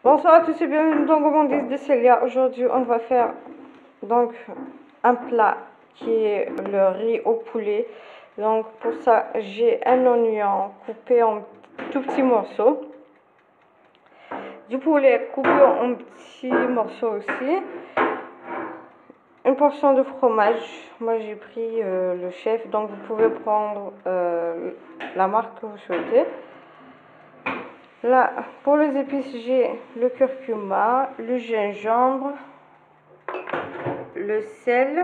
Bonsoir à tous et bienvenue dans Gourmandise de Célia. Aujourd'hui, on va faire donc un plat qui est le riz au poulet. Donc pour ça, j'ai un oignon coupé en tout petits morceaux, du poulet coupé en petits morceaux aussi, une portion de fromage. Moi, j'ai pris le chef, donc vous pouvez prendre la marque que vous souhaitez. Là, pour les épices, j'ai le curcuma, le gingembre, le sel.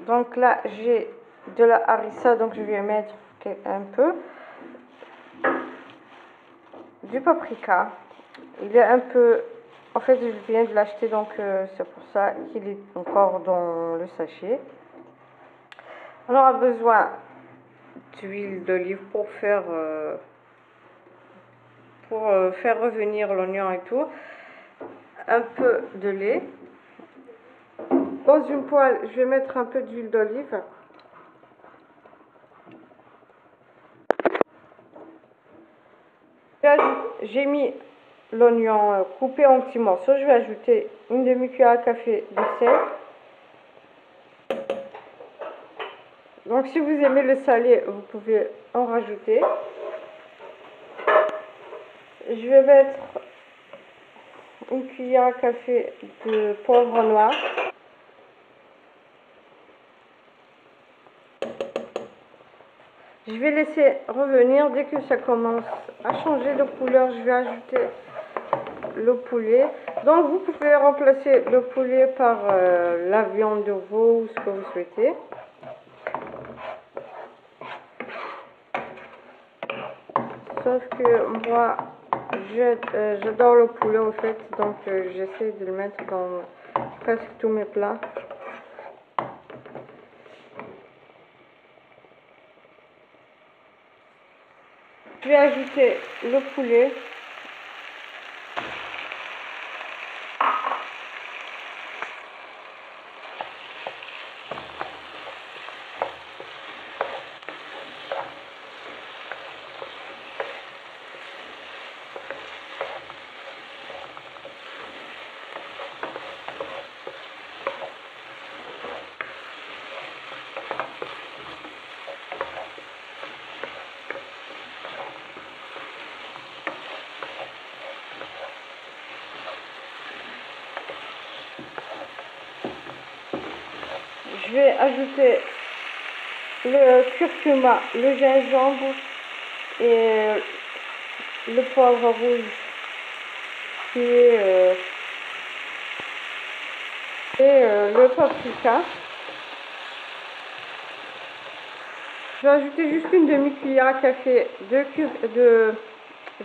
Donc là, j'ai de la harissa, donc je vais mettre un peu. Du paprika. Il y a un peu... En fait, je viens de l'acheter, donc c'est pour ça qu'il est encore dans le sachet. On aura besoin d'huile d'olive pour faire revenir l'oignon et tout. Un peu de lait. Dans une poêle, je vais mettre un peu d'huile d'olive. J'ai mis l'oignon coupé en petits morceaux. Je vais ajouter une demi-cuillère à café de sel. Donc si vous aimez le salé, vous pouvez en rajouter. Je vais mettre une cuillère à café de poivre noir. Je vais laisser revenir. Dès que ça commence à changer de couleur, je vais ajouter le poulet. Donc vous pouvez remplacer le poulet par la viande de veau ou ce que vous souhaitez. Sauf que moi, j'adore le poulet en fait, donc j'essaie de le mettre dans presque tous mes plats. Je vais ajouter le poulet. Je vais ajouter le curcuma, le gingembre et le poivre rouge qui est le paprika. Je vais ajouter juste une demi-cuillère à café de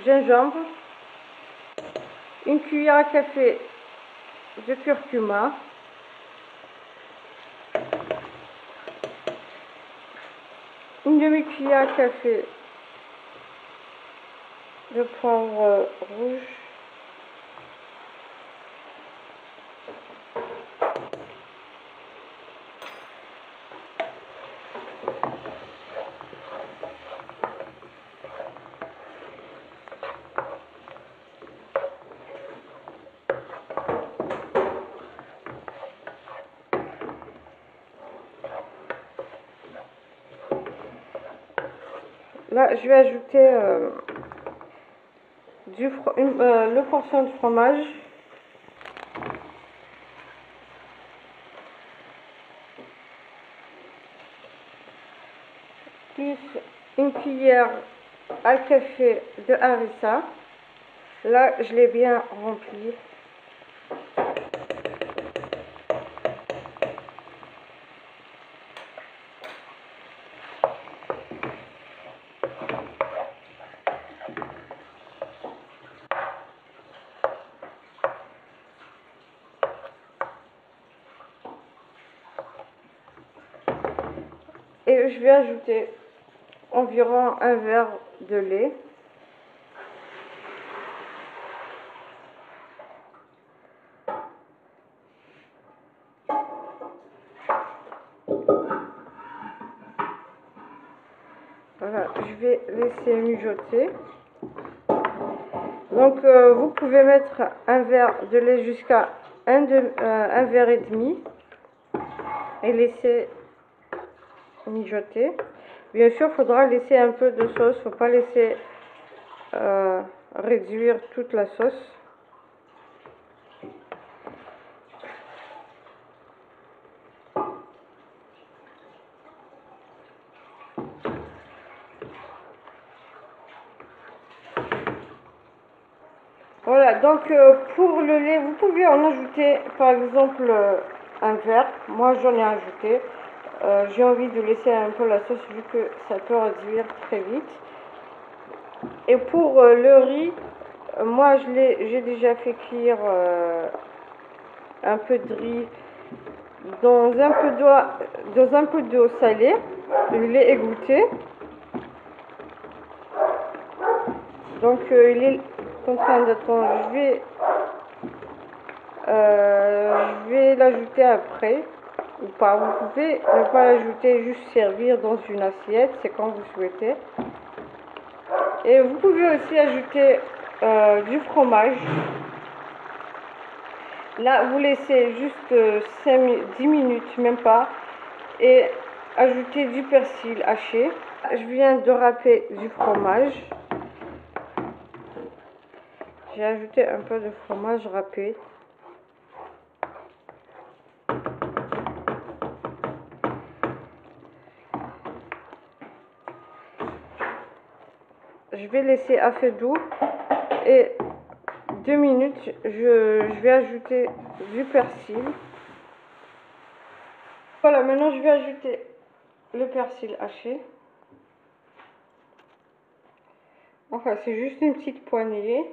gingembre, une cuillère à café de curcuma, une demi-cuillère à café de poivre rouge, là je vais ajouter le portion de fromage. Plus une cuillère à café de harissa. Là, je l'ai bien rempli. Et je vais ajouter environ un verre de lait. Voilà, je vais laisser mijoter. Donc vous pouvez mettre un verre de lait jusqu'à un verre et demi et laisser mijoter. Bien sûr, il faudra laisser un peu de sauce, il ne faut pas laisser réduire toute la sauce. Voilà, donc pour le lait, vous pouvez en ajouter par exemple un verre. Moi j'en ai ajouté. J'ai envie de laisser un peu la sauce vu que ça peut réduire très vite. Et pour le riz, moi j'ai déjà fait cuire un peu de riz dans un peu d'eau salée. Je l'ai égoutter. Donc il est en train d'attendre. Je vais l'ajouter après ou pas. Vous pouvez ne pas l'ajouter, juste servir dans une assiette, c'est quand vous souhaitez. Et vous pouvez aussi ajouter du fromage. Là, vous laissez juste 10 minutes, même pas, et ajouter du persil haché. Je viens de râper du fromage. J'ai ajouté un peu de fromage râpé. Je vais laisser à feu doux et 2 minutes, je vais ajouter du persil. Voilà, maintenant je vais ajouter le persil haché. Enfin, c'est juste une petite poignée.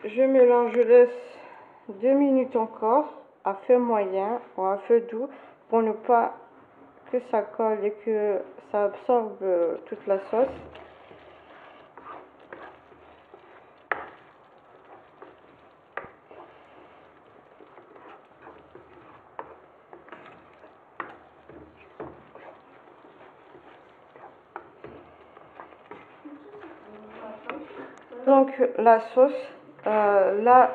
Je mélange, je laisse 2 minutes encore à feu moyen ou à feu doux pour ne pas que ça colle et que ça absorbe toute la sauce. Donc la sauce, là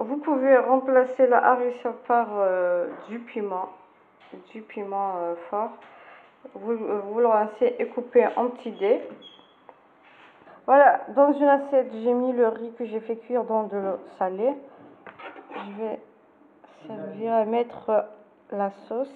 vous pouvez remplacer la harissa par du piment fort. Vous le rincez et coupez en petits dés. Voilà, dans une assiette, j'ai mis le riz que j'ai fait cuire dans de l'eau salée. Je vais servir à mettre la sauce.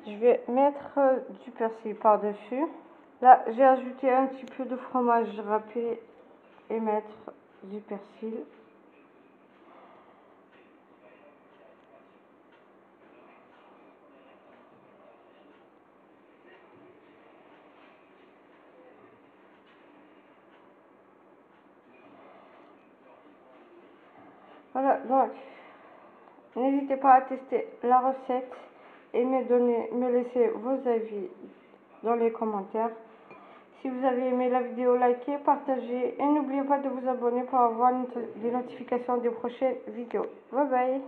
Je vais mettre du persil par-dessus. Là, j'ai ajouté un petit peu de fromage râpé et mettre du persil. Voilà, donc n'hésitez pas à tester la recette et me laisser vos avis dans les commentaires. Si vous avez aimé la vidéo, likez, partagez et n'oubliez pas de vous abonner pour avoir des notifications des prochaines vidéos. Bye bye!